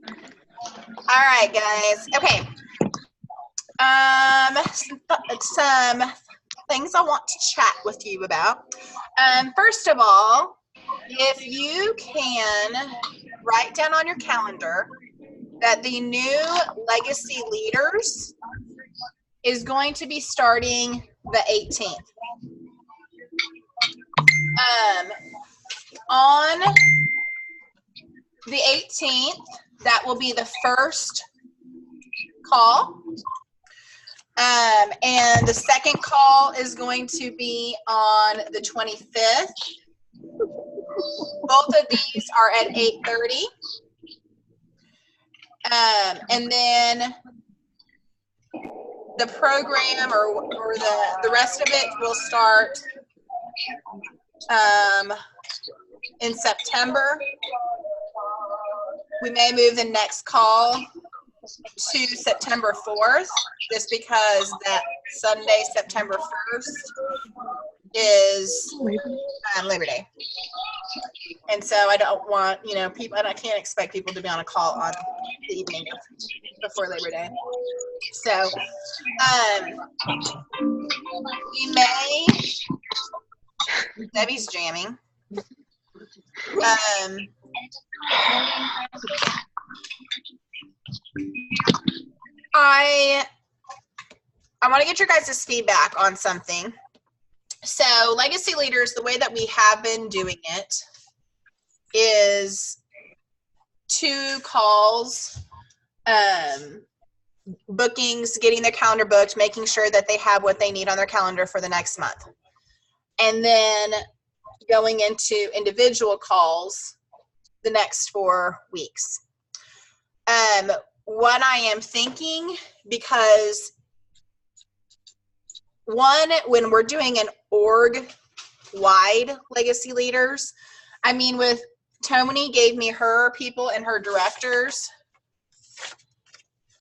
All right, guys. Okay. Some things I want to chat with you about. First of all, if you can write down on your calendar that the new Legacy Leaders is going to be starting the 18th. On the 18th, that will be the first call. And the second call is going to be on the 25th. Both of these are at 8:30. And then the program or the rest of it will start in September. We may move the next call to September 4th, just because that Sunday, September 1st, is Labor Day. And so I don't want, people, and I can't expect people to be on a call on the evening before Labor Day. So we may, Debbie's jamming. I want to get your guys' feedback on something. So Legacy Leaders, the way that we have been doing it is 2 calls, bookings, getting their calendar booked, making sure that they have what they need on their calendar for the next month. And then going into individual calls the next 4 weeks. What I am thinking, because one, when we're doing an org-wide Legacy Leaders, I mean, with Tony gave me her people and her directors,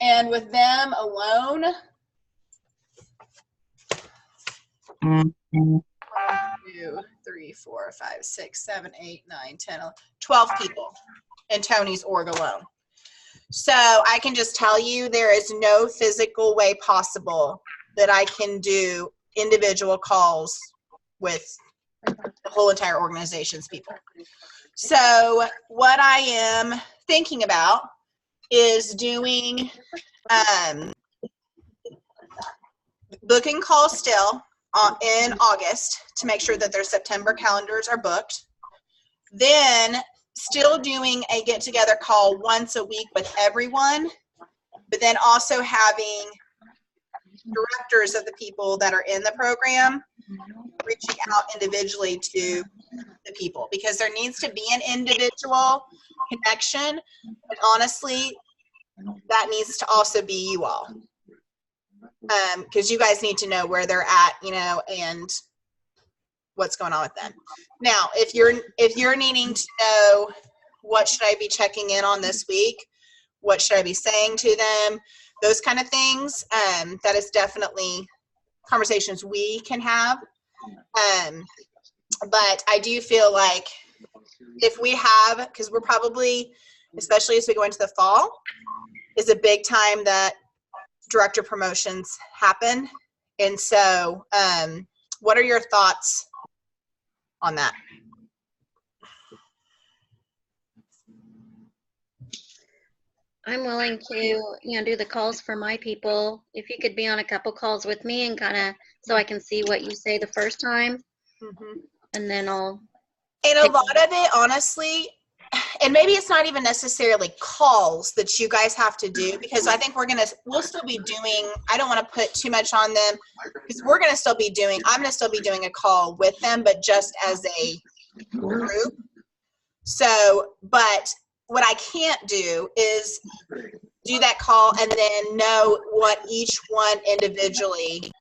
and with them alone, 1, 2, 3, 4, 5, 6, 7, 8, 9, 10, 11, 12 people in Tony's org alone. So I can just tell you there is no physical way possible that I can do individual calls with the whole entire organization's people. So what I am thinking about is doing booking calls still in August to make sure that their September calendars are booked. Then still doing a get-together call once a week with everyone, but then also having directors of the people that are in the program reaching out individually to the people, because there needs to be an individual connection, but honestly, that needs to also be you all, because you guys need to know where they're at, and what's going on with them. Now, if you're needing to know what should I be checking in on this week, what should I be saying to them, those kind of things, that is definitely conversations we can have. But I do feel like if we have, because we're probably, especially as we go into the fall, is a big time that director promotions happen. And so what are your thoughts on that? I'm willing to, do the calls for my people. If you could be on a couple calls with me and kind of, so I can see what you say the first time, and then I'll. And a lot of it, honestly, and maybe it's not even necessarily calls that you guys have to do, because I think we'll still be doing, I don't want to put too much on them, because I'm going to still be doing a call with them, but just as a group. So, but what I can't do is do that call and then know what each one individually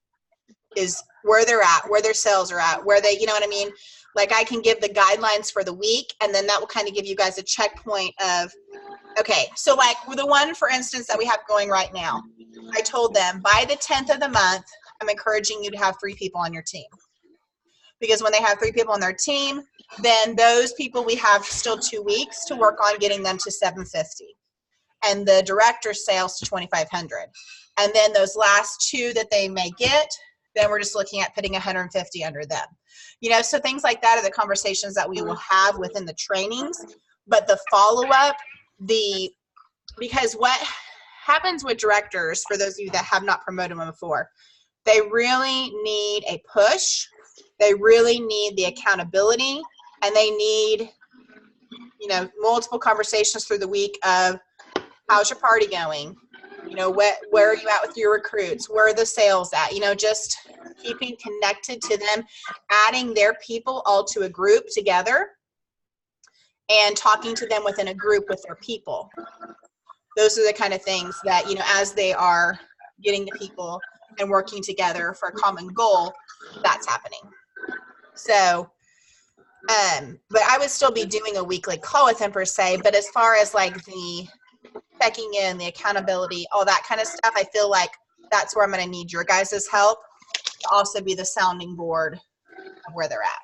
is, where they're at, where their sales are at, where they, you know what I mean? Like, I can give the guidelines for the week, and then that will kind of give you guys a checkpoint of, okay, so like with the one, for instance, that we have going right now, I told them by the 10th of the month, I'm encouraging you to have 3 people on your team. Because when they have 3 people on their team, then those people, we have still 2 weeks to work on getting them to 750. and the director's sales to 2,500. And then those last 2 that they may get, then we're just looking at putting 150 under them. You know, so things like that are the conversations that we will have within the trainings. But the follow-up, because what happens with directors, for those of you that have not promoted them before, they really need a push. They really need the accountability, and they need, you know, multiple conversations through the week of, how's your party going? You know, where are you at with your recruits? Where are the sales at? You know, just keeping connected to them, adding their people all to a group together, and talking to them within a group with their people. Those are the kind of things that, you know, as they are getting the people and working together for a common goal, that's happening. So, but I would still be doing a weekly call with them per se, but as far as like the checking in, the accountability, all that kind of stuff, I feel like that's where I'm going to need your guys' help to also be the sounding board of where they're at.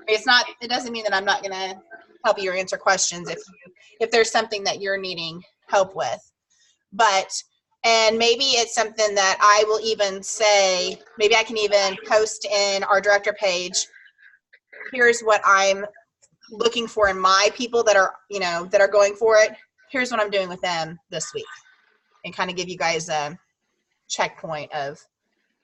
It doesn't mean that I'm not going to help you or answer questions if there's something that you're needing help with. But, and maybe it's something that I will even say, maybe I can even post in our director page, here's what I'm looking for in my people that are, you know, that are going for it. Here's what I'm doing with them this week, and kind of give you guys a checkpoint of,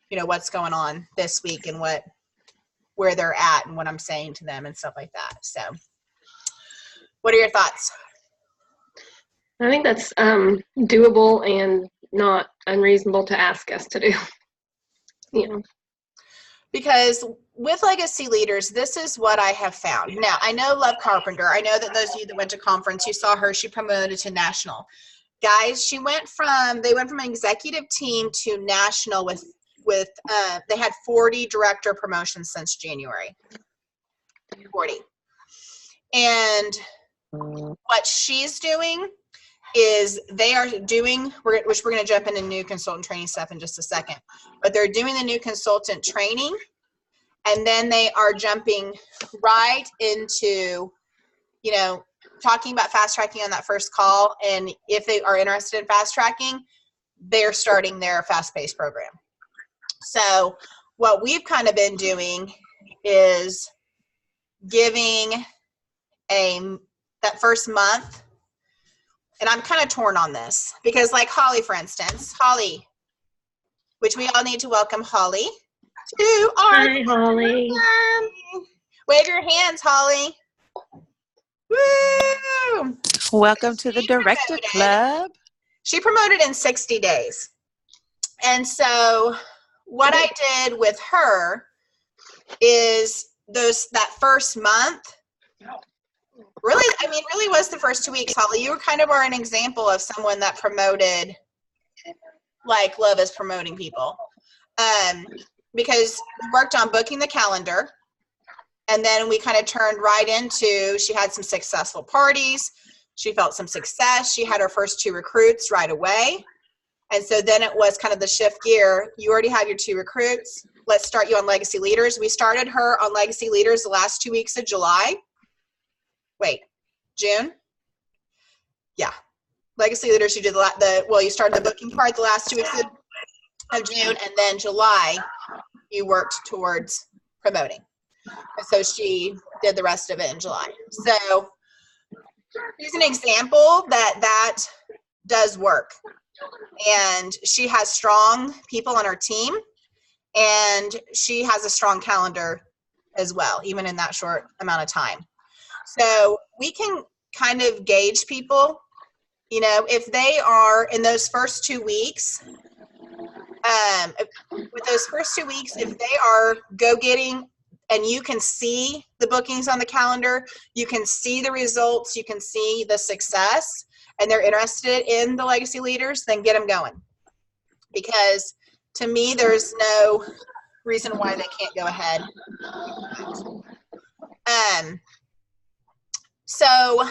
you know, what's going on this week and where they're at and what I'm saying to them and stuff like that. So what are your thoughts? I think that's doable and not unreasonable to ask us to do. You know. Because with Legacy Leaders, this is what I have found. Now, I know Love Carpenter. I know that those of you that went to conference, you saw her, she promoted to national. Guys, they went from an executive team to national with they had 40 director promotions since January. 40. And what she's doing is they are doing, which we're going to jump into new consultant training stuff in just a second, but they're doing the new consultant training, and then they are jumping right into, you know, talking about fast tracking on that first call. And if they are interested in fast tracking, they're starting their fast-paced program. So what we've kind of been doing is giving that first month. And I'm kind of torn on this because, like Holly, for instance, Holly, which we all need to welcome Holly to our Hi, Holly. Wave your hands, Holly. Woo! Welcome to the Director Club. She promoted in 60 days. And so what I did with her is that first month, really was the first 2 weeks, Holly. You are an example of someone that promoted like Love is promoting people. Because we worked on booking the calendar, and then we kind of turned right into, she had some successful parties. She felt some success. She had her first 2 recruits right away. And so then it was kind of the shift gear. You already have your 2 recruits. Let's start you on Legacy Leaders. We started her on Legacy Leaders the last 2 weeks of July. June? Yeah. Legacy Leaders, you did you started the booking part the last 2 weeks of June, and then July, you worked towards promoting. And so she did the rest of it in July. So here's an example that does work. And she has strong people on her team, and she has a strong calendar as well, even in that short amount of time. So we can kind of gauge people, you know, if they are in those first 2 weeks, with those first 2 weeks, if they are go-getting and you can see the bookings on the calendar, you can see the results, you can see the success, and they're interested in the Legacy Leaders, then get them going. Because to me, there's no reason why they can't go ahead. So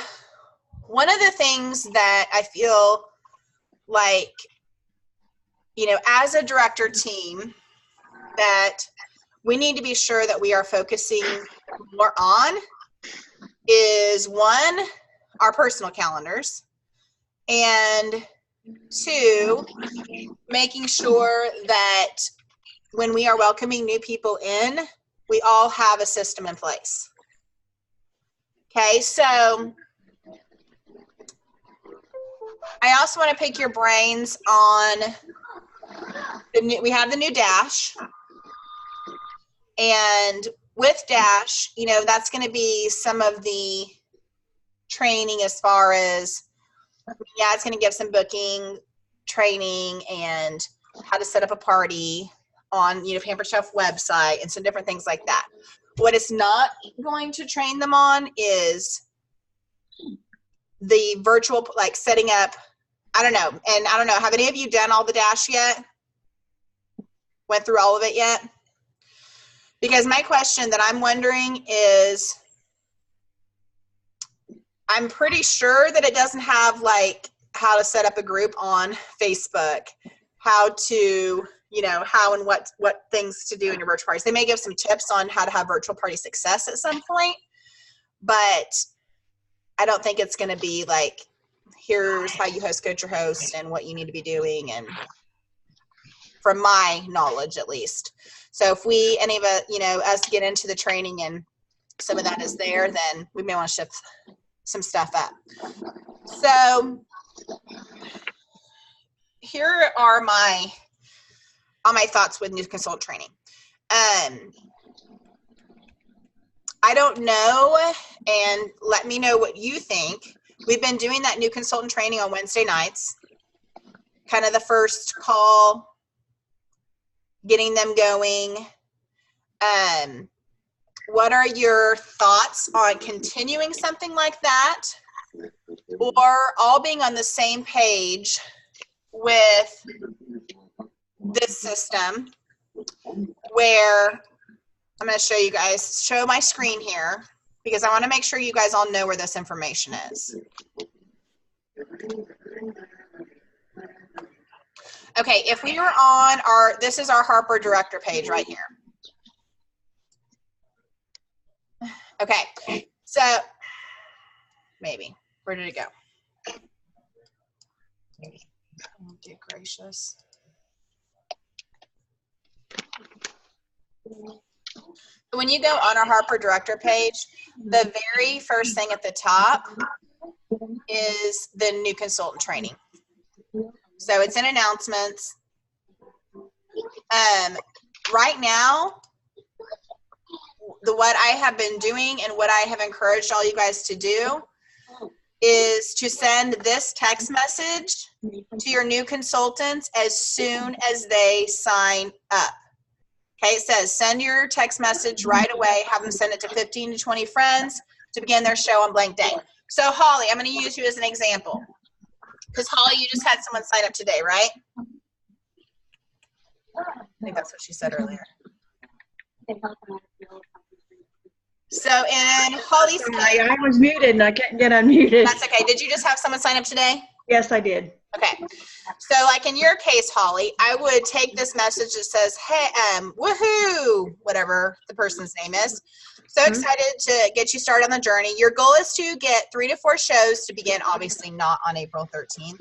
one of the things that I feel like, you know, as a director team, that we need to be sure that we are focusing more on is, one, our personal calendars, And 2, making sure that when we are welcoming new people in, we all have a system in place. Okay, so I also want to pick your brains on we have the new Dash. And with Dash, you know, that's going to be some of the training as far as, yeah, it's going to give some booking training and how to set up a party on, you know, Pampered Chef website and some different things like that. What it's not going to train them on is the virtual, like setting up, I don't know. And I don't know, have any of you done all the Dash yet? Went through all of it yet? Because my question that I'm wondering is, I'm pretty sure that it doesn't have like how to set up a group on Facebook, how to, you know, how and what things to do in your virtual parties. They may give some tips on how to have virtual party success at some point, but I don't think it's going to be like, here's how you host Coach Your Host and what you need to be doing, and from my knowledge at least. So if we, any of us, you know, us get into the training and some of that is there, then we may want to shift some stuff up. So here are all my thoughts with new consultant training. I don't know, and let me know what you think. We've been doing that new consultant training on Wednesday nights, kind of the first call, getting them going. What are your thoughts on continuing something like that, or all being on the same page with this system where I'm going to show you guys, show my screen here, because I want to make sure you guys all know where this information is. Okay, if we were on this is our Harper Director page right here. Okay, so maybe, where did it go? Oh, dear gracious. When you go on our Harper Director page, the very first thing at the top is the new consultant training. So it's in announcements. Right now, what I have been doing and what I have encouraged all you guys to do is to send this text message to your new consultants as soon as they sign up. Okay, it says send your text message right away, have them send it to 15 to 20 friends to begin their show on blank day. So Holly, I'm going to use you as an example. Because Holly, you just had someone sign up today, right? I think that's what she said earlier. So in Holly's case, I was muted and I couldn't get unmuted. that's okay. Did you just have someone sign up today? Yes, I did. Okay. So like in your case, Holly, I would take this message that says, hey, woohoo, whatever the person's name is. So excited to get you started on the journey. Your goal is to get 3 to 4 shows to begin, obviously not on April 13th.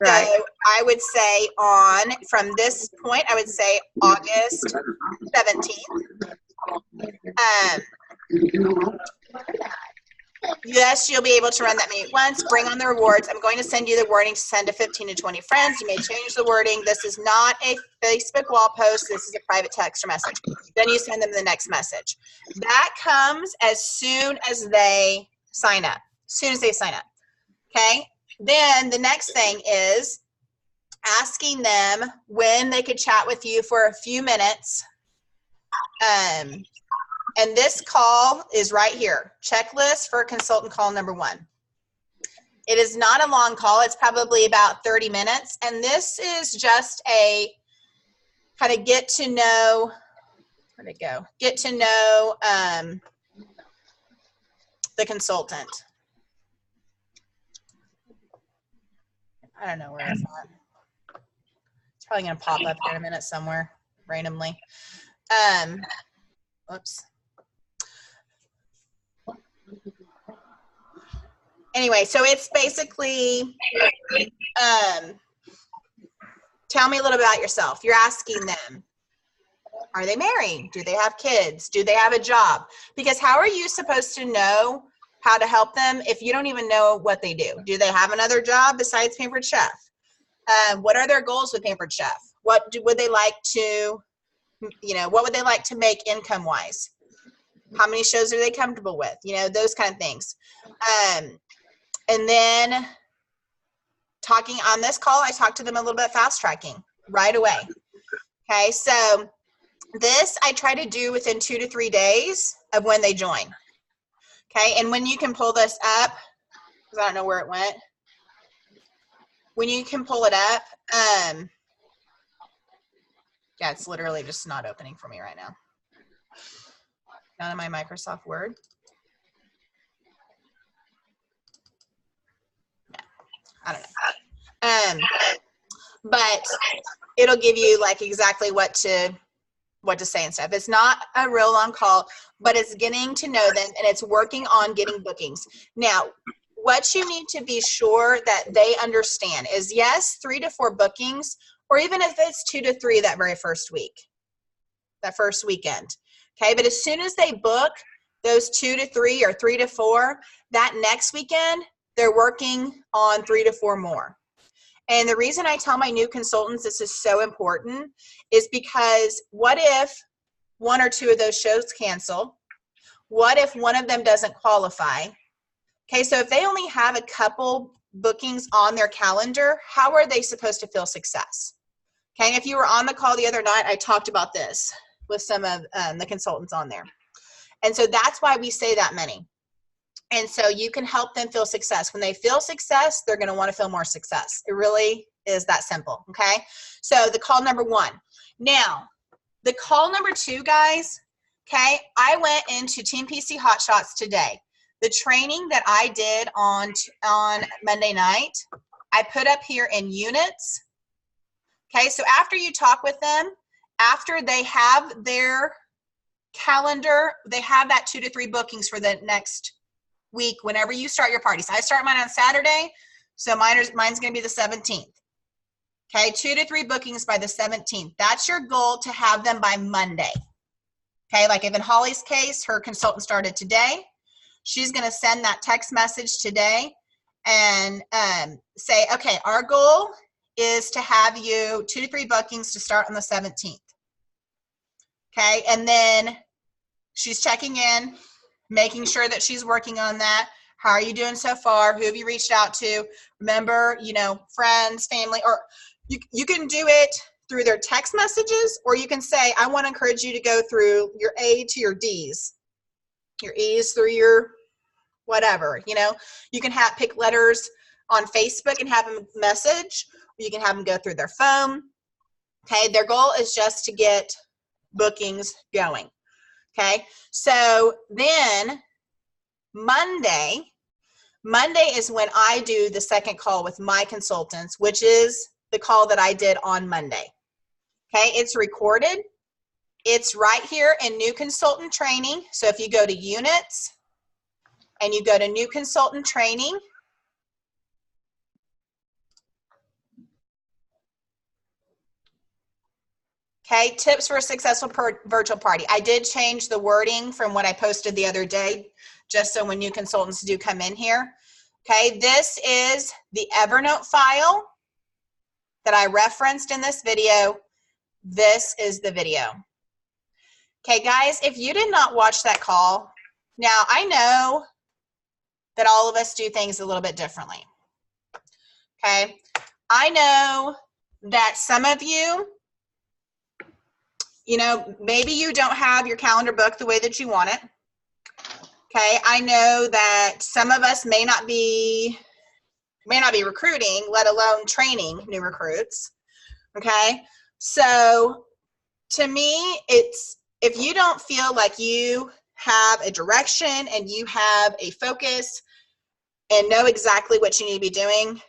Right. So I would say from this point, I would say August 17th. Yes, you'll be able to run that meeting once. Bring on the rewards. I'm going to send you the wording to send to 15 to 20 friends. You may change the wording. This is not a Facebook wall post. This is a private text or message. Then you send them the next message. That comes as soon as they sign up. As soon as they sign up. Okay? Then the next thing is asking them when they could chat with you for a few minutes. And this call is right here. Checklist for consultant call number 1. It is not a long call. It's probably about 30 minutes. And this is just a kind of get to know, where'd it go? Get to know the consultant. I don't know where it's at. It's probably going to pop up here in a minute somewhere randomly. Whoops. Anyway, so it's basically, tell me a little about yourself. You're asking them, are they married? Do they have kids? Do they have a job? Because how are you supposed to know how to help them if you don't even know what they do? Do they have another job besides Pampered Chef? What are their goals with Pampered Chef? Would they like to, what would they like to make income wise? How many shows are they comfortable with? Those kind of things. And then talking on this call, I talked to them a little bit fast tracking right away. Okay, so this I try to do within 2 to 3 days of when they join. Okay, and when you can pull this up, because I don't know where it went. When you can pull it up, yeah, it's literally just not opening for me right now. Not in my Microsoft Word. Yeah, I don't know. But it'll give you like exactly what to say and stuff. It's not a real long call, but it's getting to know them and it's working on getting bookings. Now, what you need to be sure that they understand is, yes, 3 to 4 bookings, or even if it's 2 to 3 that very first week, that first weekend. Okay, but as soon as they book those 2 to 3 or 3 to 4, that next weekend, they're working on 3 to 4 more. And the reason I tell my new consultants this is so important is because what if 1 or 2 of those shows cancel? What if one of them doesn't qualify? Okay, so if they only have a couple bookings on their calendar, how are they supposed to feel success? Okay, and if you were on the call the other night, I talked about this with some of the consultants on there. And so that's why we say that many. And so you can help them feel success. When they feel success, they're going to want to feel more success. It really is that simple, okay? So the call number 1. Now, the call number 2, guys, okay, I went into Team PC Hotshots today. The training that I did on Monday night, I put up here in units. Okay, so after you talk with them, after they have their calendar, they have that 2 to 3 bookings for the next week whenever you start your parties. I start mine on Saturday, so mine's going to be the 17th. Okay, 2 to 3 bookings by the 17th. That's your goal, to have them by Monday. Okay, like if in Holly's case, her consultant started today, she's going to send that text message today and say, okay, our goal is to have you 2 to 3 bookings to start on the 17th. Okay, and then she's checking in, making sure that she's working on that. How are you doing so far? Who have you reached out to? Remember, friends, family, or you can do it through their text messages, or you can say, I want to encourage you to go through your A to your D's, your E's through your whatever, You can pick letters on Facebook and have them message, or you can have them go through their phone. Okay, their goal is just to get bookings going. Okay, so then Monday is when I do the second call with my consultants, which is the call that I did on Monday. Okay, it's recorded. It's right here in New Consultant Training. So if you go to Units and you go to New Consultant Training, okay, tips for a successful virtual party. I did change the wording from what I posted the other day, just so when new consultants do come in here. Okay, this is the Evernote file that I referenced in this video. This is the video. Okay, guys, if you did not watch that call, now I know that all of us do things a little bit differently. Okay, I know that some of you, maybe you don't have your calendar booked the way that you want it. Okay, I know that some of us may not be recruiting, let alone training new recruits. Okay, so to me, it's, if you don't feel like you have a direction and you have a focus and know exactly what you need to be doing,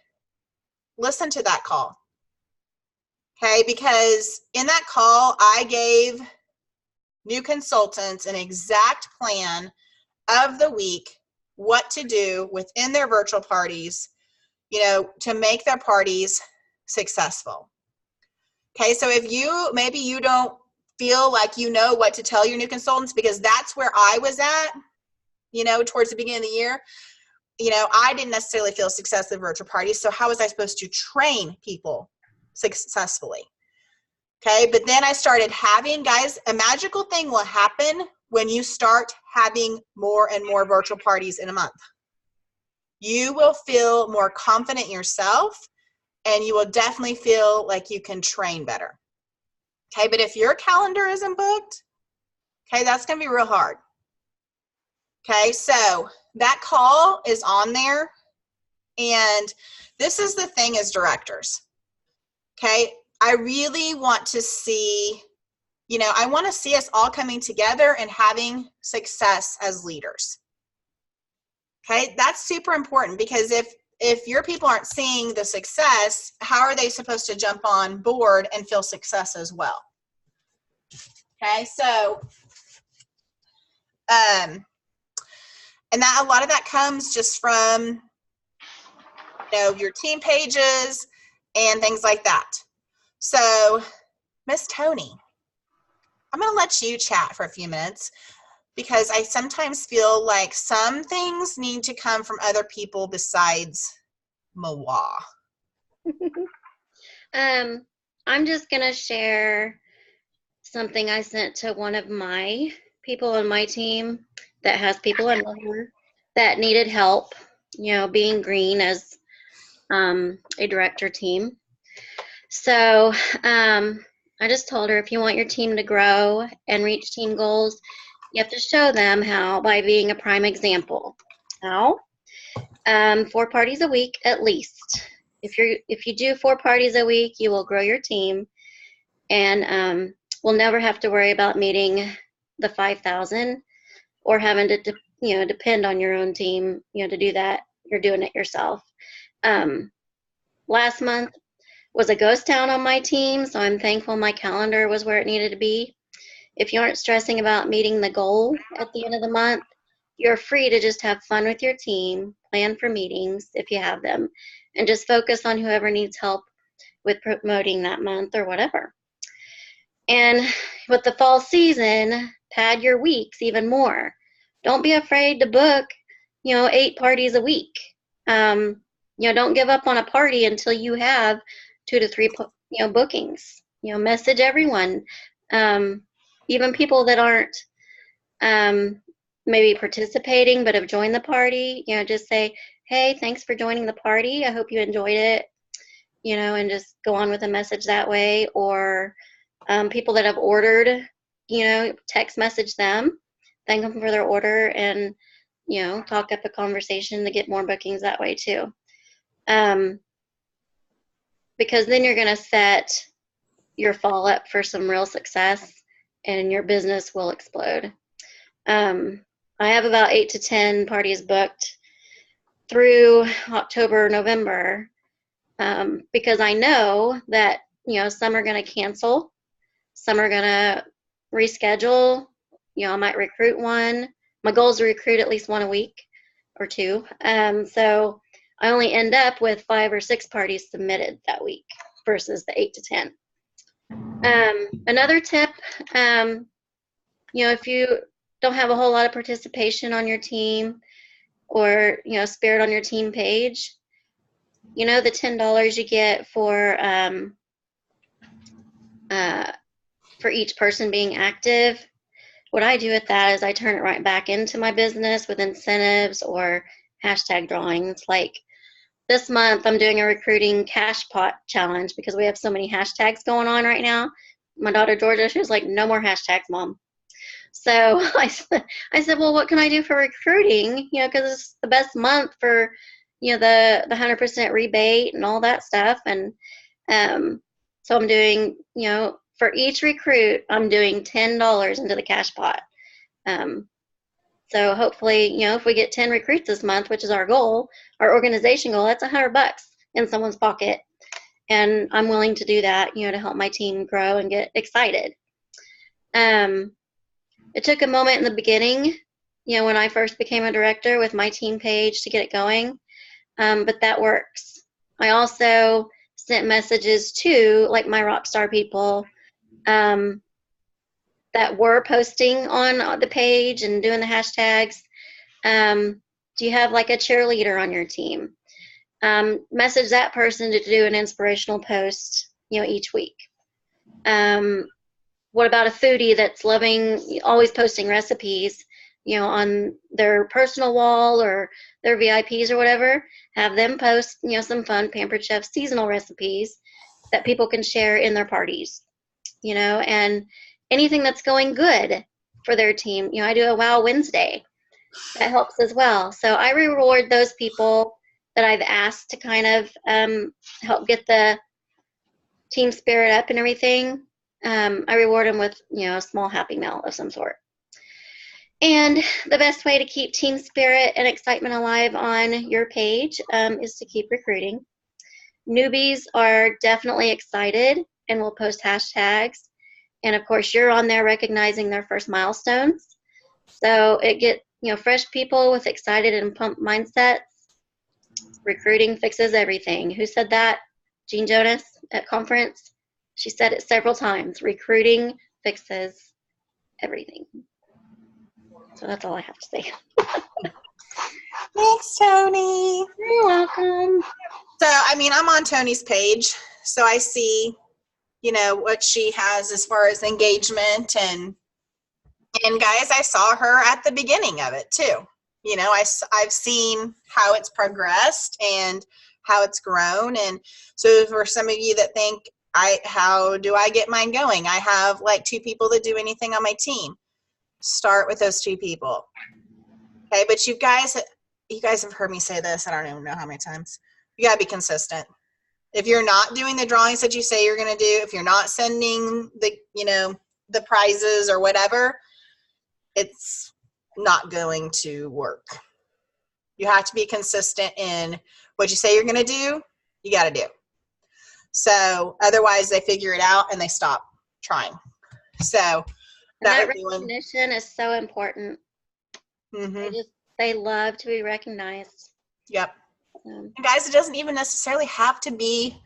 listen to that call. Okay, because in that call, I gave new consultants an exact plan of the week what to do within their virtual parties, to make their parties successful. Okay, so if maybe you don't feel like you know what to tell your new consultants, because that's where I was at, towards the beginning of the year. I didn't necessarily feel success with virtual parties, so how was I supposed to train people successfully? Okay, but then I started having, guys, a magical thing will happen when you start having more and more virtual parties in a month. You will feel more confident in yourself, and you will definitely feel like you can train better. Okay, but if your calendar isn't booked, okay, that's going to be real hard. Okay, so that call is on there, and this is the thing as directors. Okay, I really want to see, I want to see us all coming together and having success as leaders. Okay, that's super important, because if your people aren't seeing the success, how are they supposed to jump on board and feel success as well? Okay, so, and that a lot of that comes just from, your team pages and things like that. So, Miss Tony, I'm going to let you chat for a few minutes, because I sometimes feel like some things need to come from other people besides Mawa. I'm just going to share something I sent to one of my people on my team that has people in her that needed help, being green as a director team. So I just told her, if you want your team to grow and reach team goals, you have to show them how by being a prime example. How? 4 parties a week at least. If you do 4 parties a week, you will grow your team, and we'll never have to worry about meeting the 5,000 or having to depend on your own team to do that. You're doing it yourself. Last month was a ghost town on my team, so I'm thankful my calendar was where it needed to be. If you aren't stressing about meeting the goal at the end of the month, you're free to just have fun with your team, plan for meetings if you have them, and just focus on whoever needs help with promoting that month or whatever. And with the fall season, pad your weeks even more. Don't be afraid to book, 8 parties a week. Don't give up on a party until you have 2 to 3, bookings. Message everyone, even people that aren't maybe participating but have joined the party. Just say, hey, thanks for joining the party. I hope you enjoyed it. And just go on with a message that way. Or people that have ordered, text message them, thank them for their order, and talk up a conversation to get more bookings that way too. Because then you're going to set your fall up for some real success, and your business will explode. I have about 8 to 10 parties booked through October, November, because I know that some are going to cancel, some are going to reschedule. I might recruit one. My goal is to recruit at least 1 a week or 2. So I only end up with 5 or 6 parties submitted that week versus the 8 to 10. Another tip, if you don't have a whole lot of participation on your team, or spirit on your team page, the $10 you get for each person being active. What I do with that is I turn it right back into my business with incentives or hashtag drawings. Like this month, I'm doing a recruiting cash pot challenge because we have so many hashtags going on right now. My daughter Georgia, she was like, no more hashtags, Mom. So I said, well, what can I do for recruiting? Because it's the best month for, the 100% rebate and all that stuff. And so I'm doing, for each recruit, I'm doing $10 into the cash pot. So hopefully, if we get 10 recruits this month, which is our goal, our organization goal, that's $100 in someone's pocket. And I'm willing to do that, to help my team grow and get excited. It took a moment in the beginning when I first became a director with my team page to get it going. But that works. I also sent messages to like my Rockstar people that were posting on the page and doing the hashtags. Do you have like a cheerleader on your team? Message that person to do an inspirational post, each week. What about a foodie that's loving, always posting recipes, on their personal wall or their VIPs or whatever? Have them post, some fun Pampered Chef seasonal recipes that people can share in their parties, and anything that's going good for their team. I do a Wow Wednesday. That helps as well. So I reward those people that I've asked to kind of help get the team spirit up and everything. I reward them with, a small happy meal of some sort. And the best way to keep team spirit and excitement alive on your page is to keep recruiting. Newbies are definitely excited and will post hashtags. And of course, you're on there recognizing their first milestones. So it get, fresh people with excited and pumped mindsets. Recruiting fixes everything. Who said that? Jean Jonas at conference. She said it several times. Recruiting fixes everything. So that's all I have to say. Thanks, Tony. You're welcome. So, I'm on Tony's page, so I see, what she has as far as engagement and guys, I saw her at the beginning of it too. I've seen how it's progressed and how it's grown. And so for some of you that think, how do I get mine going? I have like 2 people that do anything on my team. Start with those 2 people. Okay. But you guys have heard me say this. I don't even know how many times. You gotta be consistent. If you're not doing the drawings that you say you're going to do, if you're not sending the prizes or whatever, it's not going to work. You have to be consistent in what you say you're going to do, you got to do. So otherwise they figure it out and they stop trying. So that recognition is so important. Mm-hmm. They love to be recognized. Yep. And guys, it doesn't even necessarily have to be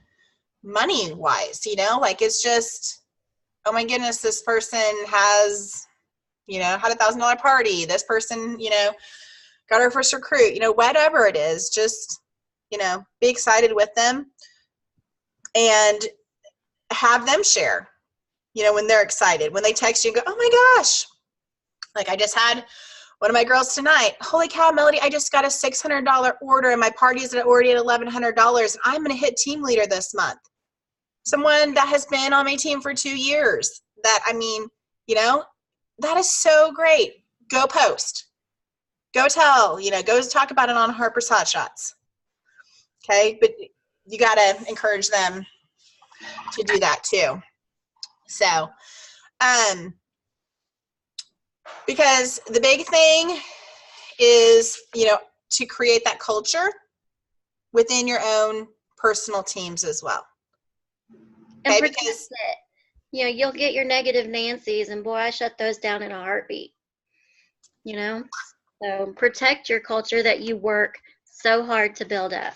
money wise, like it's just, oh my goodness, this person has, had $1,000 party. This person, got her first recruit, whatever it is, just, be excited with them and have them share, when they're excited, when they text you and go, oh my gosh, like I just had one of my girls tonight. Holy cow, Melody, I just got a $600 order and my party is already at $1,100 and I'm going to hit team leader this month. Someone that has been on my team for 2 years that, that is so great. Go post. Go tell, go talk about it on Harper's Hot Shots. Okay. But you got to encourage them to do that too. So, because the big thing is, to create that culture within your own personal teams as well. Okay, and because you'll get your negative Nancy's, and boy, I shut those down in a heartbeat. So protect your culture that you work so hard to build up.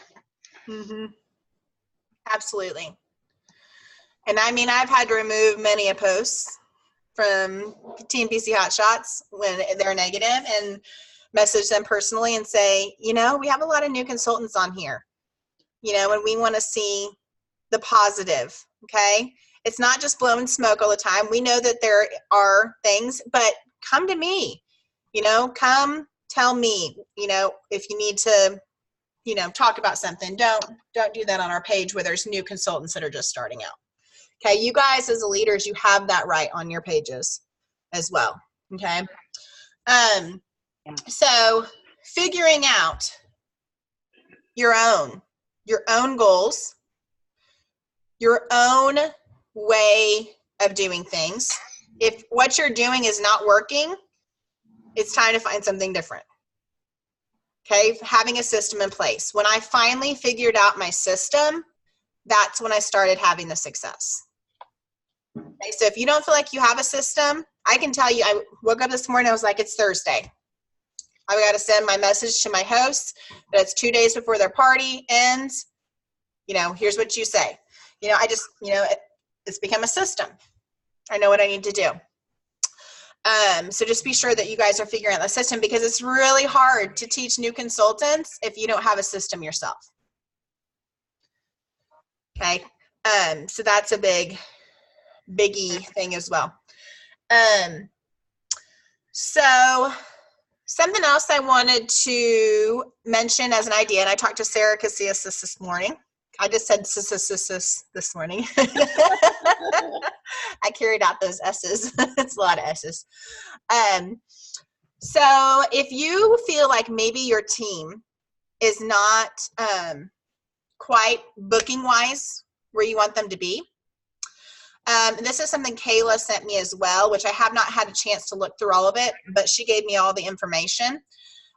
Mm-hmm. Absolutely. And I've had to remove many a posts from Team PC Hot Shots when they're negative and message them personally and say, we have a lot of new consultants on here, and we want to see the positive. Okay. It's not just blowing smoke all the time. We know that there are things, but come to me, come tell me, if you need to, talk about something. Don't do that on our page where there's new consultants that are just starting out. Okay. You guys as the leaders, you have that right on your pages as well. Okay. So figuring out your own goals, your own way of doing things. If what you're doing is not working, it's time to find something different. Okay, having a system in place. When I finally figured out my system, that's when I started having the success. Okay, so if you don't feel like you have a system, I can tell you, I woke up this morning, I was like, it's Thursday. I've got to send my message to my hosts that it's 2 days before their party ends. Here's what you say. I just, it's become a system. I know what I need to do. So just be sure that you guys are figuring out the system, because it's really hard to teach new consultants if you don't have a system yourself. Okay. So that's a biggie thing as well. So something else I wanted to mention as an idea, and I talked to Sarah Casillas this morning. I just said this morning. I carried out those S's. It's a lot of S's. So if you feel like maybe your team is not quite booking wise where you want them to be, this is something Kayla sent me as well, which I have not had a chance to look through all of it, but she gave me all the information.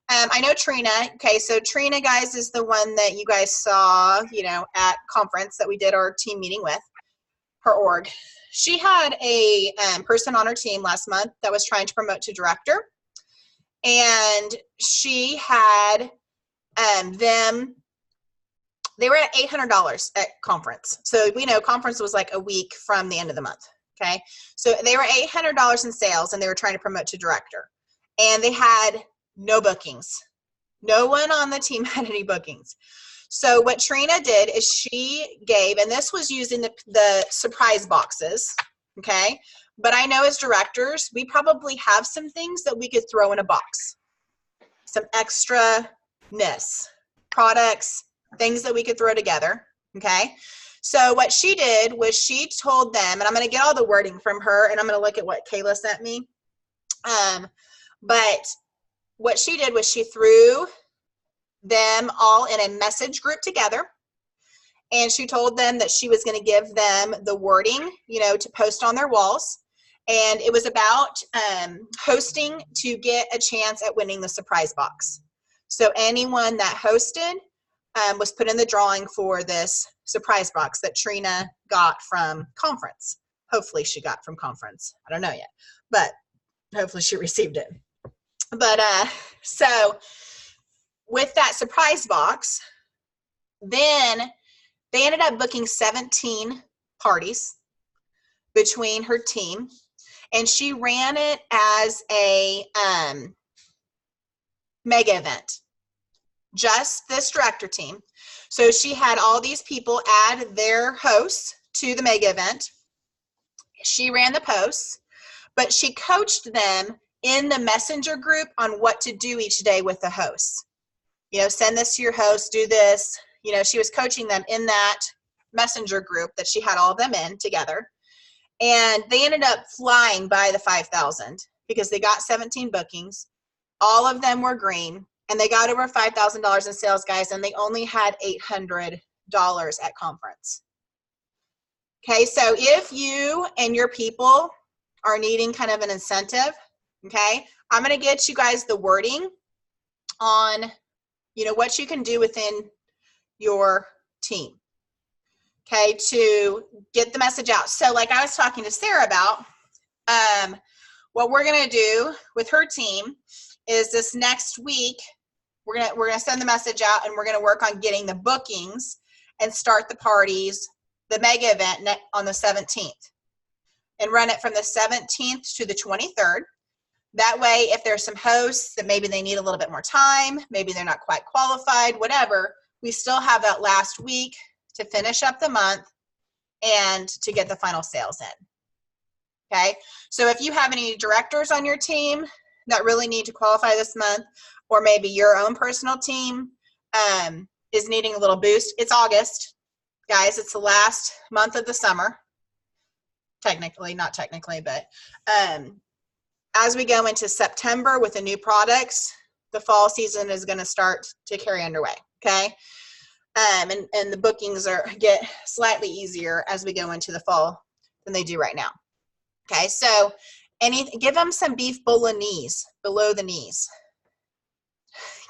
I know Trina. Okay, so Trina, guys, is the one that you guys saw, at conference that we did our team meeting with, her org. She had a person on her team last month that was trying to promote to director, and she had them. They were at $800 at conference. So we know conference was like a week from the end of the month. Okay, so they were $800 in sales, and they were trying to promote to director, and they had no bookings. No one on the team had any bookings. So what Trina did is she gave, and this was using the surprise boxes, okay? But I know as directors, we probably have some things that we could throw in a box. Some extra-ness, products, things that we could throw together, okay? So what she did was she told them, and I'm going to get all the wording from her, and I'm going to look at what Kayla sent me. But what she did was she threw them all in a message group together, and she told them that she was going to give them the wording, to post on their walls. And it was about hosting to get a chance at winning the surprise box. So anyone that hosted was put in the drawing for this surprise box that Trina got from conference. Hopefully she got from conference. I don't know yet, but hopefully she received it. But so with that surprise box, then they ended up booking 17 parties between her team, and she ran it as a mega event, just this director team. So she had all these people add their hosts to the mega event. She ran the posts, but she coached them in the messenger group on what to do each day with the hosts. Send this to your host, do this. She was coaching them in that messenger group that she had all of them in together. And they ended up flying by the 5,000 because they got 17 bookings. All of them were green, and they got over $5,000 in sales, guys, and they only had $800 at conference. Okay, so if you and your people are needing kind of an incentive, okay, I'm going to get you guys the wording on, what you can do within your team, okay, to get the message out. So like I was talking to Sarah about, what we're going to do with her team is this next week, we're going to send the message out, and we're going to work on getting the bookings and start the parties, the mega event on the 17th, and run it from the 17th to the 23rd. That way, if there's some hosts that maybe they need a little bit more time, maybe they're not quite qualified, whatever, we still have that last week to finish up the month and to get the final sales in. Okay, so if you have any directors on your team that really need to qualify this month, or maybe your own personal team is needing a little boost, it's August. Guys, it's the last month of the summer. Technically, not technically, but as we go into September with the new products, the fall season is going to start to carry underway, okay? And the bookings get slightly easier as we go into the fall than they do right now. Okay, so give them some beef bolognese below the knees.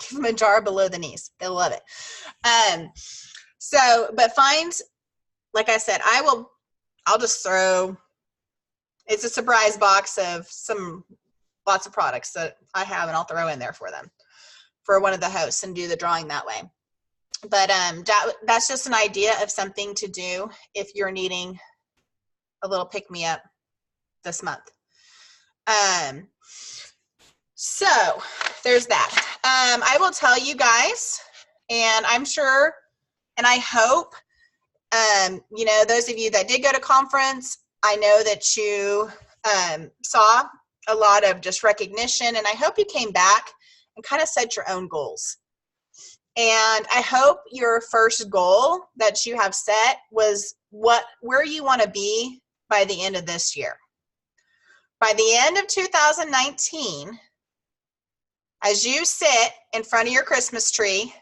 Give them a jar below the knees. They'll love it. But find, like I said, I'll just throw, it's a surprise box of lots of products that I have, and I'll throw in there for them. for one of the hosts and do the drawing that way. But that's just an idea of something to do if you're needing a little pick-me-up this month. So there's that. I will tell you guys, and I'm sure, and I hope, you know, those of you that did go to conference, I know that you saw a lot of just recognition, and I hope you came back and kind of set your own goals. And I hope your first goal that you have set was where you want to be by the end of this year. By the end of 2019, as you sit in front of your Christmas tree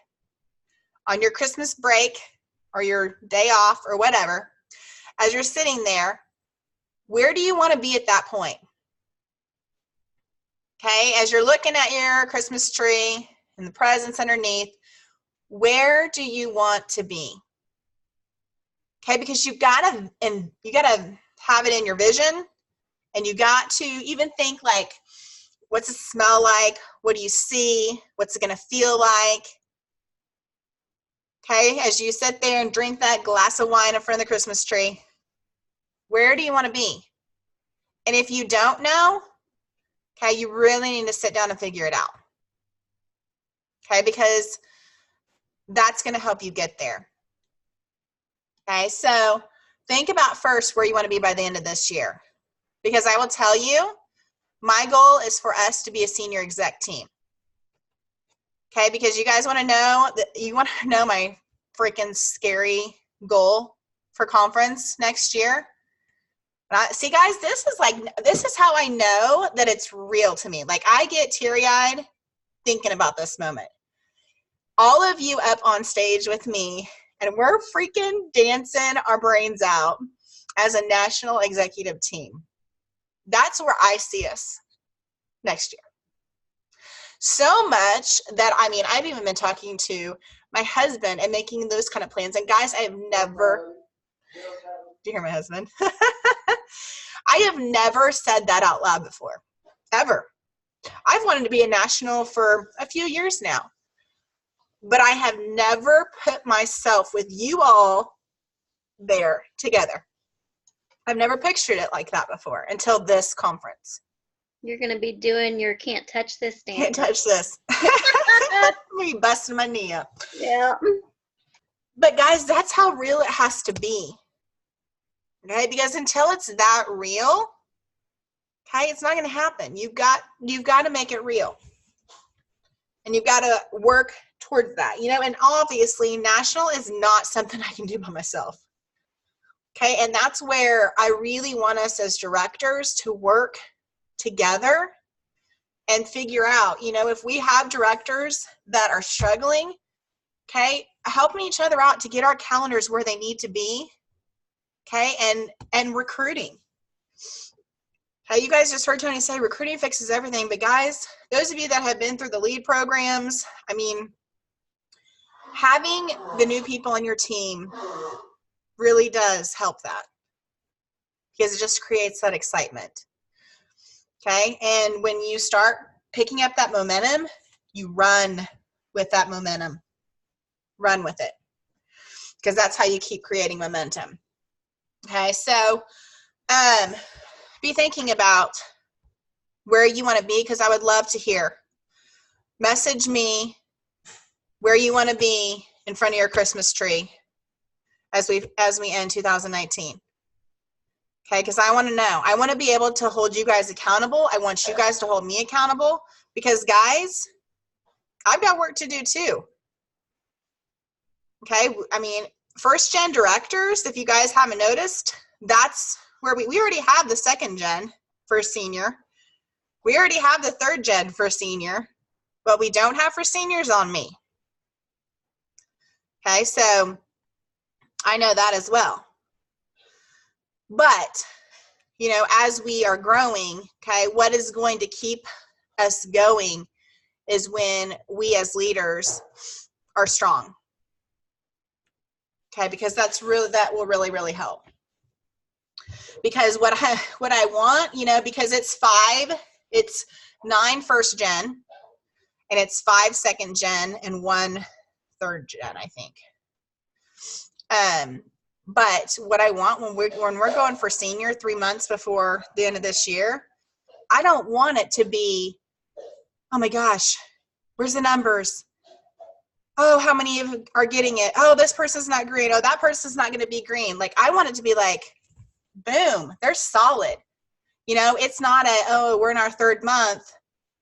on your Christmas break or your day off or whatever, as you're sitting there, where do you want to be at that point? Okay, as you're looking at your Christmas tree and the presents underneath, where do you want to be? Okay, because you've got to have it in your vision, and you got to even think like, what's it smell like? What do you see? What's it going to feel like? Okay, as you sit there and drink that glass of wine in front of the Christmas tree, where do you want to be? And if you don't know, okay, you really need to sit down and figure it out. Okay, because that's going to help you get there. Okay, so think about first where you want to be by the end of this year. Because I will tell you, my goal is for us to be a senior exec team. Okay, because you guys want to know my freaking scary goal for conference next year. See, guys, this is how I know that it's real to me. Like, I get teary-eyed thinking about this moment. All of you up on stage with me, and we're freaking dancing our brains out as a national executive team. That's where I see us next year. So much that, I mean, I've even been talking to my husband and making those kind of plans. And guys, I have never, do you hear my husband? I have never said that out loud before, ever. I've wanted to be a national for a few years now, but I have never put myself with you all there together. I've never pictured it like that before until this conference. You're going to be doing your can't touch this dance. Can't touch this. Me busting my knee up. Yeah. But guys, that's how real it has to be. Okay, because until it's that real, okay, it's not going to happen. You've got to make it real. And you've got to work towards that. You know, and obviously national is not something I can do by myself. Okay, and that's where I really want us as directors to work together and figure out, you know, if we have directors that are struggling, okay, helping each other out to get our calendars where they need to be, okay, and recruiting. You guys just heard Tony say recruiting fixes everything, but guys, those of you that have been through the lead programs, I mean, having the new people on your team really does help that because it just creates that excitement. Okay, and when you start picking up that momentum, you run with that momentum. Run with it because that's how you keep creating momentum. Okay, so be thinking about where you want to be because I would love to hear. Message me where you want to be in front of your Christmas tree as we end 2019. Okay, because I want to know. I want to be able to hold you guys accountable. I want you guys to hold me accountable because, guys, I've got work to do too. Okay, I mean, first gen directors, if you guys haven't noticed, that's where we already have the second gen for senior. We already have the third gen for senior. What we don't have for seniors on me. Okay, so I know that as well. But, you know, as we are growing, okay, what is going to keep us going is when we as leaders are strong. Okay, because that will really, really help. Because what I want, you know, because it's 9 first gen, and it's 5 second gen and 1 third gen, I think. But what I want when we're going for senior 3 months before the end of this year, I don't want it to be, oh my gosh, where's the numbers? Oh, how many are getting it? Oh, this person's not green. Oh, that person's not going to be green. Like, I want it to be like, boom, they're solid. You know, it's not oh, we're in our 3rd month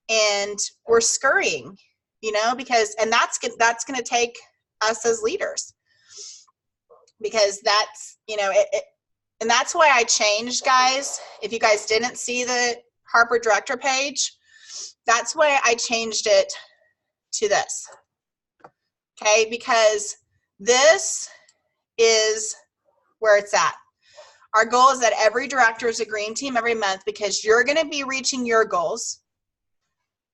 and we're scurrying, you know, because, and that's going to take us as leaders, because that's, you know, and that's why I changed, guys. If you guys didn't see the Harper Director page, that's why I changed it to this. Okay, because this is where it's at. Our goal is that every director is a green team every month, because you're going to be reaching your goals,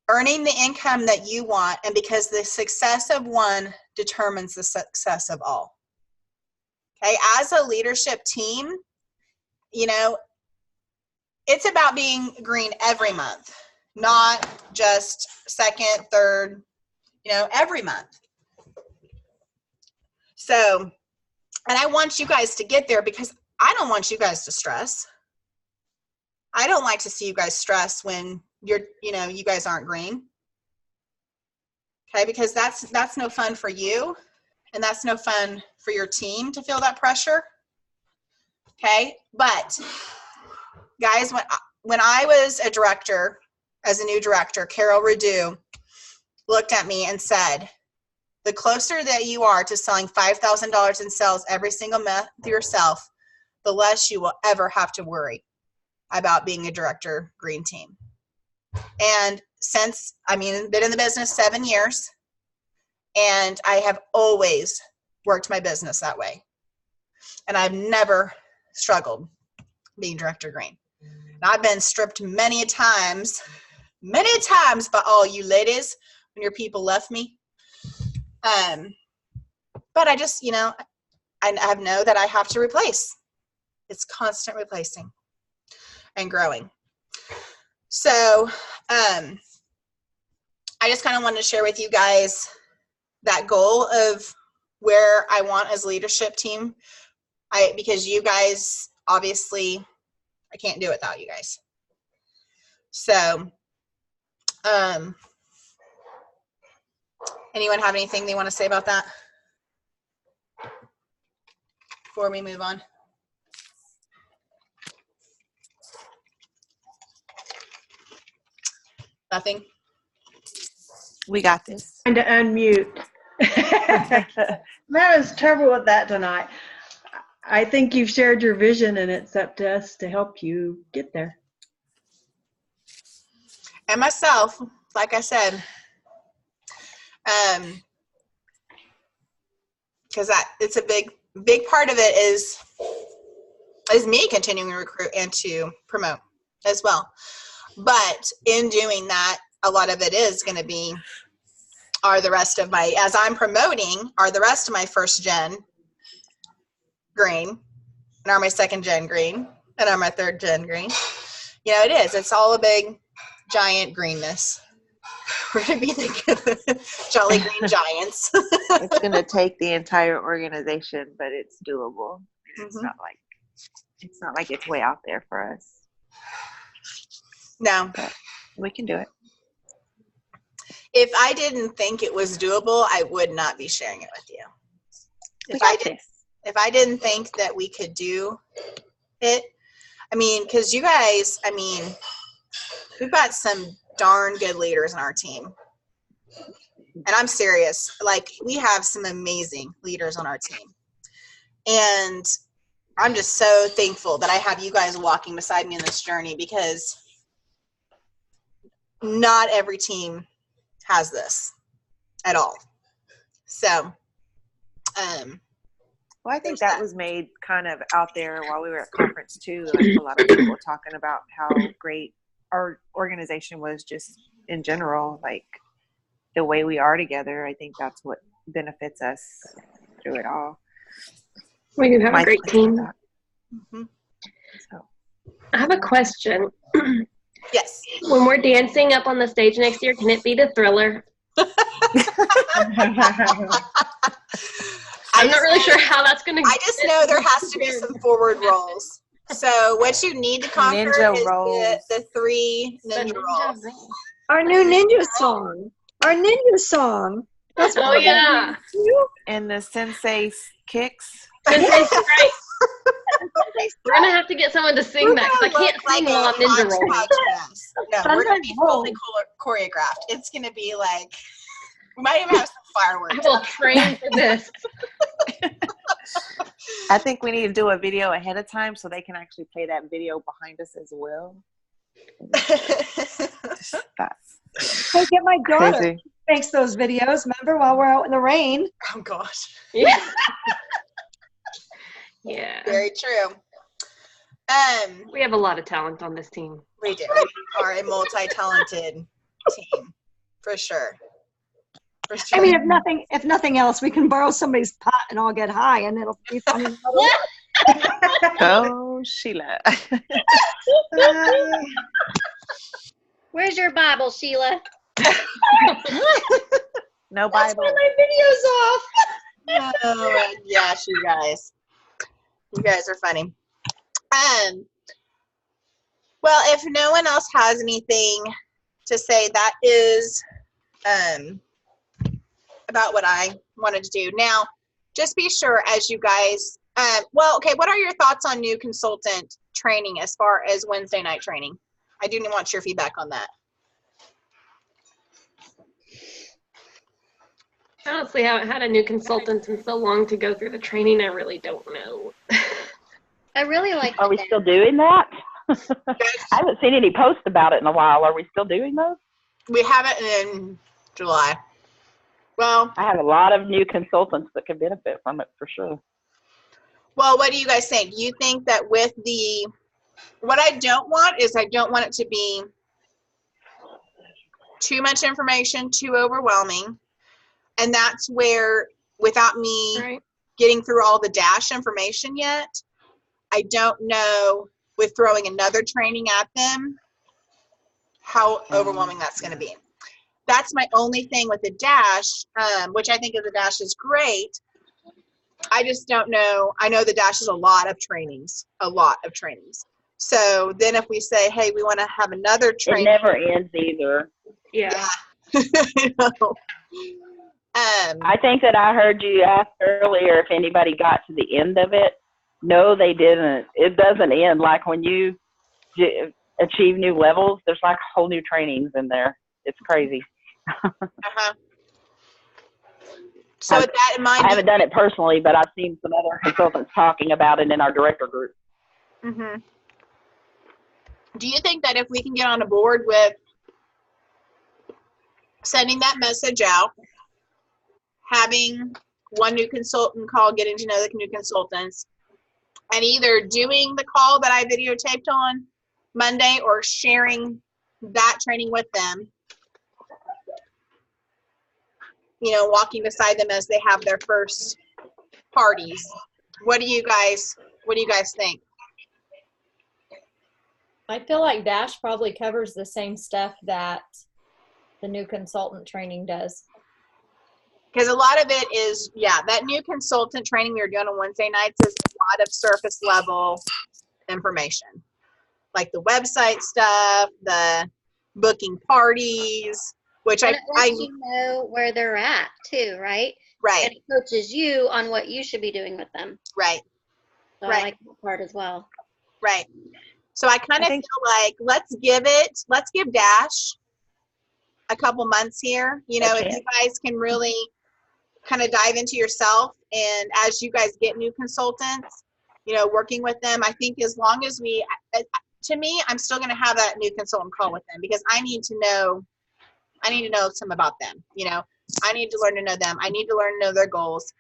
earning the income that you want, and because the success of one determines the success of all. Okay, as a leadership team, you know, it's about being green every month, not just 2nd, 3rd, you know, every month. So, and I want you guys to get there, because I don't want you guys to stress. I don't like to see you guys stress when you guys aren't green. Okay, because that's no fun for you, and that's no fun for your team to feel that pressure. Okay, but guys, when I was a director, as a new director, Carol Redu looked at me and said, the closer that you are to selling $5,000 in sales every single month yourself, the less you will ever have to worry about being a director green team. And since, I mean, been in the business 7 years, and I have always worked my business that way. And I've never struggled being director green. And I've been stripped many times by all you ladies when your people left me. But I just, you know, I know that I have to replace. It's constant replacing and growing. So I just kind of wanted to share with you guys that goal of where I want as leadership team. Because you guys, obviously, I can't do it without you guys. So anyone have anything they want to say about that before we move on? Nothing? We got this. Trying to unmute. I was trouble with that tonight. I think you've shared your vision, and it's up to us to help you get there. And myself, like I said, because it's a big part of it is me continuing to recruit and to promote as well. But in doing that, a lot of it is going to be, as I'm promoting, are the rest of my 1st gen green, and are my 2nd gen green, and are my 3rd gen green. You know, it's all a big giant greenness. We're going to be the jolly green giants. It's going to take the entire organization, but it's doable. It's not like it's way out there for us. No. But we can do it. If I didn't think it was doable, I would not be sharing it with you. If I didn't think that we could do it, I mean, because you guys, I mean, we've got some darn good leaders in our team. And I'm serious. Like, we have some amazing leaders on our team. And I'm just so thankful that I have you guys walking beside me in this journey, because not every team has this at all. So, well, I think that was made kind of out there while we were at conference too. Like, a lot of people talking about how great our organization was just in general, like the way we are together. I think that's what benefits us through it all. We do have a great team. mm-hmm. So. I have a question. Yes. When we're dancing up on the stage next year, can it be the Thriller? I'm not really sure how that's going to I just know there has to be some forward rolls. So what you need to conquer Ninja is rolls. the 3 ninja rolls. Our new ninja song. Our ninja song. That's what Oh, we're gonna yeah. do. And the sensei kicks. Sensei Strike. Sensei We're going to have to get someone to sing We're that because I gonna can't look sing like while a I'm ninja rolling. hodgepodge mess. No, we're gonna be Sunrise fully choreographed. It's gonna be like we might even have some fireworks. I will train for this. I think we need to do a video ahead of time so they can actually play that video behind us as well. That's Hey, get my daughter. crazy. She makes those videos, remember, while we're out in the rain. Oh gosh, Yeah. Yeah. very true. We have a lot of talent on this team. We do. We are a multi-talented team, for sure. For sure. I mean, if nothing else, we can borrow somebody's pot and all get high, and it'll be funny. Oh, Sheila. Where's your Bible, Sheila? No That's Bible. why my video's off. Oh, yes, you guys. You guys are funny. Well, if no one else has anything to say, that is about what I wanted to do. Now, just be sure as you guys, well, okay, what are your thoughts on new consultant training as far as Wednesday night training? I do want your feedback on that. Honestly, I haven't had a new consultant in so long to go through the training. I really don't know. I really like Are we that. still doing that? I haven't seen any posts about it in a while. Are we still doing those? We have it in July. Well, I have a lot of new consultants that could benefit from it for sure. well, what do you guys think? Do you think that with the, what I don't want is I don't want it to be too much information, too overwhelming. And that's where, without me Right. getting through all the DASH information yet, I don't know with throwing another training at them how overwhelming that's going to be. That's my only thing with the DASH, which I think of the DASH is great. I just don't know. I know the DASH is a lot of trainings. So then if we say, hey, we want to have another It training. never ends either. Yeah. You know? I think that I heard you ask earlier if anybody got to the end of it. No, they didn't. It doesn't end. Like when you achieve new levels, there's like whole new trainings in there. It's crazy. Uh-huh. So with that in mind, I haven't done it personally, but I've seen some other consultants talking about it in our director group. mhm. Do you think that if we can get on a board with sending that message out, having one new consultant call, getting to know the new consultants, and either doing the call that I videotaped on Monday or sharing that training with them, you know, walking beside them as they have their first parties. What do you guys think? I feel like DASH probably covers the same stuff that the new consultant training does. Because a lot of it is, yeah, that new consultant training we were doing on Wednesday nights is a lot of surface level information, like the website stuff, the booking parties, which And it lets you know where they're at too, right? right, And it coaches you on what you should be doing with them. right, So Right. I like that part as well. right. So I kind I of think- feel like let's give Dash a couple months here. You know, if you guys can really kind of dive into yourself, and as you guys get new consultants, you know, working with them, I think as long as we, to me, I'm still going to have that new consultant call with them because I need to know some about them. You know, I need to learn to know them. I need to learn to know their goals.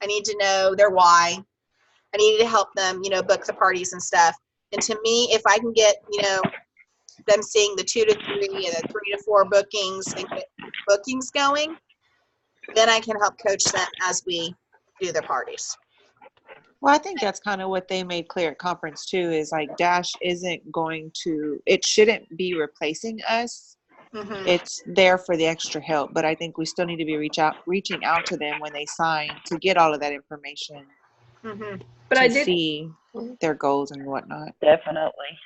I need to know their why. I need to help them, you know, book the parties and stuff. And to me, if I can get, you know, them seeing the 2 to 3 and the 3 to 4 bookings and get bookings going, then I can help coach them as we do their parties. Well, I think that's kind of what they made clear at conference too, is like Dash isn't going to, it shouldn't be replacing us. Mhm. It's there for the extra help, but I think we still need to be reaching out to them when they sign to get all of that information Mhm. But to I do. see their goals and whatnot. Definitely.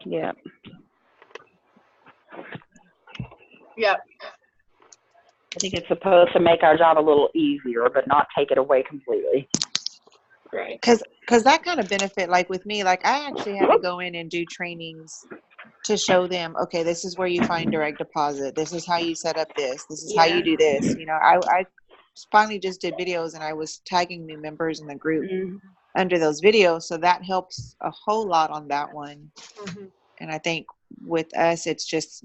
Yeah. Yep. I think it's supposed to make our job a little easier, but not take it away completely. Right. Because that kind of benefit, like with me, like I actually had to go in and do trainings to show them, okay, this is where you find direct deposit. This is how you set up this. This is how you do this. You know, I finally just did videos and I was tagging new members in the group under those videos. So that helps a whole lot on that one. Mhm. And I think with us, it's just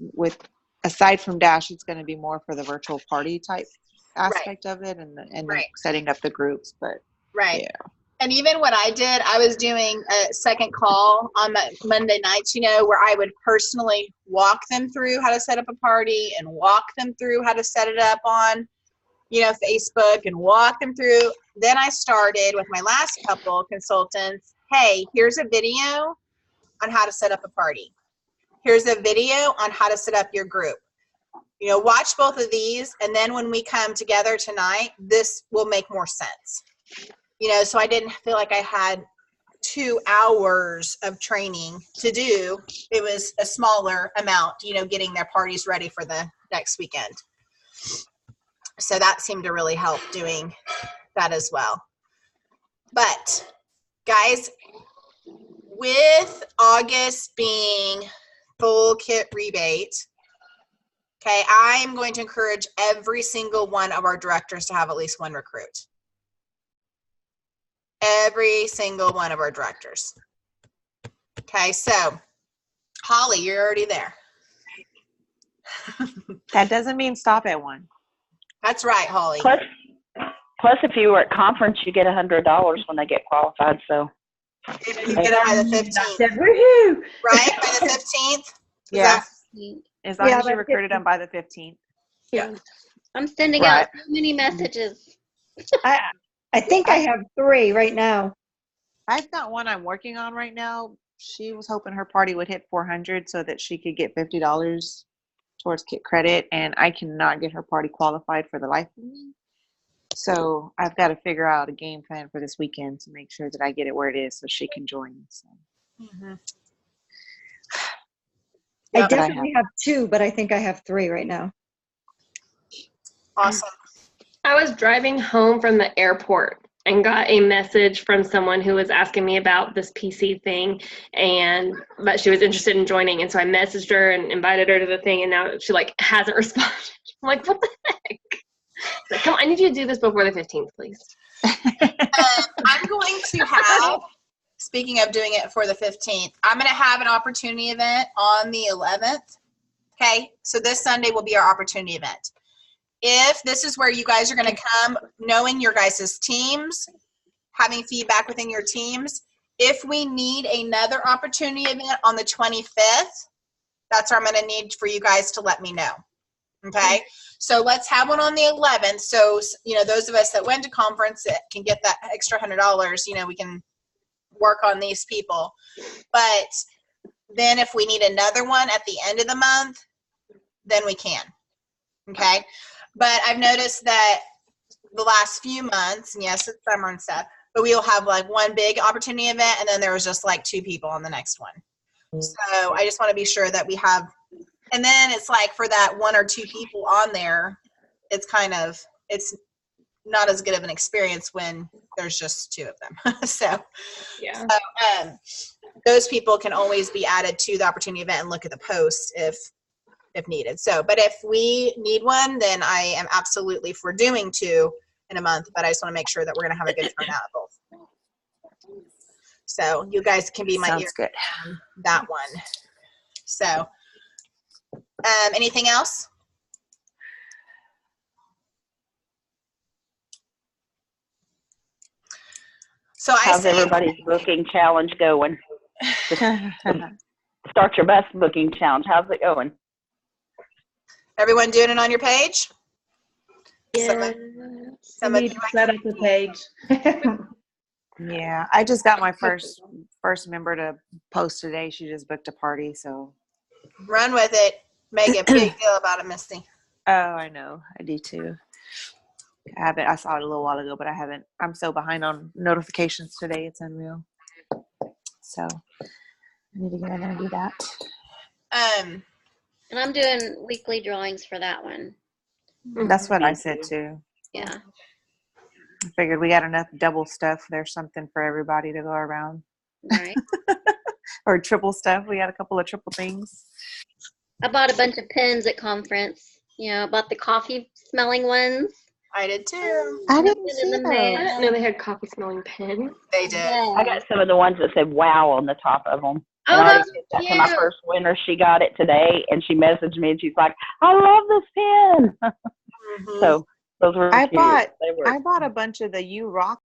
aside from Dash, it's going to be more for the virtual party type aspect of it and Right. setting up the groups. But Right. yeah. And even what I did, I was doing a second call on Monday nights, you know, where I would personally walk them through how to set up a party and walk them through how to set it up on, you know, Facebook and walk them through. Then I started with my last couple consultants. Hey, here's a video on how to set up a party. Here's a video on how to set up your group. You know, watch both of these. And then when we come together tonight, this will make more sense. You know, so I didn't feel like I had 2 hours of training to do. It was a smaller amount, you know, getting their parties ready for the next weekend. So that seemed to really help doing that as well. But guys, with August being full kit rebate, okay, I'm going to encourage every single one of our directors to have at least one recruit. Every single one of our directors. Okay, so Holly, you're already there. That doesn't mean stop at one. That's right, Holly. Plus, if you were at conference, you get $100 when they get qualified. So If you get it by the 15th, Said, woohoo! right? By the 15th? Yeah. Yeah. As long Yeah, as you by the recruited them by the 15th. Yeah. I'm sending Right. out so many messages. I think I have 3 right now. I've got one I'm working on right now. She was hoping her party would hit 400 so that she could get $50 towards kit credit, and I cannot get her party qualified for the life of me. So I've got to figure out a game plan for this weekend to make sure that I get it where it is so she can join. So. Mhm. I Yep. definitely have 2, but I think I have 3 right now. Awesome. I was driving home from the airport and got a message from someone who was asking me about this PC thing, and but she was interested in joining, and so I messaged her and invited her to the thing, and now she like hasn't responded. I'm like, what the heck? Like, come on, I need you to do this before the 15th, please. I'm going to have, speaking of doing it for the 15th, I'm going to have an opportunity event on the 11th. Okay, so this Sunday will be our opportunity event. If this is where you guys are going to come, knowing your guys' teams, having feedback within your teams, if we need another opportunity event on the 25th, that's where I'm going to need for you guys to let me know. Okay, so let's have one on the 11th. So, you know, those of us that went to conference that can get that extra $100, you know, we can work on these people. But then if we need another one at the end of the month, then we can. Okay, but I've noticed that the last few months, and yes, it's summer and stuff, but we'll have like one big opportunity event, and then there was just like 2 people on the next one. So I just want to be sure that we have, and then it's like for that 1 or 2 people on there, it's kind of, it's not as good of an experience when there's just 2 of them. So Yeah. those people can always be added to the opportunity event and look at the post if needed. So, but if we need one, then I am absolutely for doing 2 in a month, but I just want to make sure that we're going to have a good turnout of both. So you guys can be my Sounds ear good. on that one. So, anything else? So how's everybody's booking challenge going? Start your best booking challenge. How's it going? Everyone doing it on your page? Yeah. Some We of need you to set up the page. Yeah, I just got my first member to post today. She just booked a party, so run with it. Make a big deal about it, Misty. Oh, I know. I do too. I haven't. I saw it a little while ago, but I haven't. I'm so behind on notifications today. It's unreal. So I need to get in there and do that. Um, And I'm doing weekly drawings for that one. That's what I said too. Yeah. I figured we got enough double stuff. There's something for everybody to go around. Right. Or triple stuff. We got a couple of triple things. I bought a bunch of pens at conference. You know, I bought the coffee smelling ones. I did too. I didn't Put it see in the those. I mail. didn't know they had coffee smelling pens. They did. Yeah. I got some of the ones that said "Wow" on the top of them. Oh, And I already that's sent that to my cute. first winner. She got it today, and she messaged me, and she's like, "I love this pen." Mhm. So those were I cute. bought They were I bought a bunch of the You Rock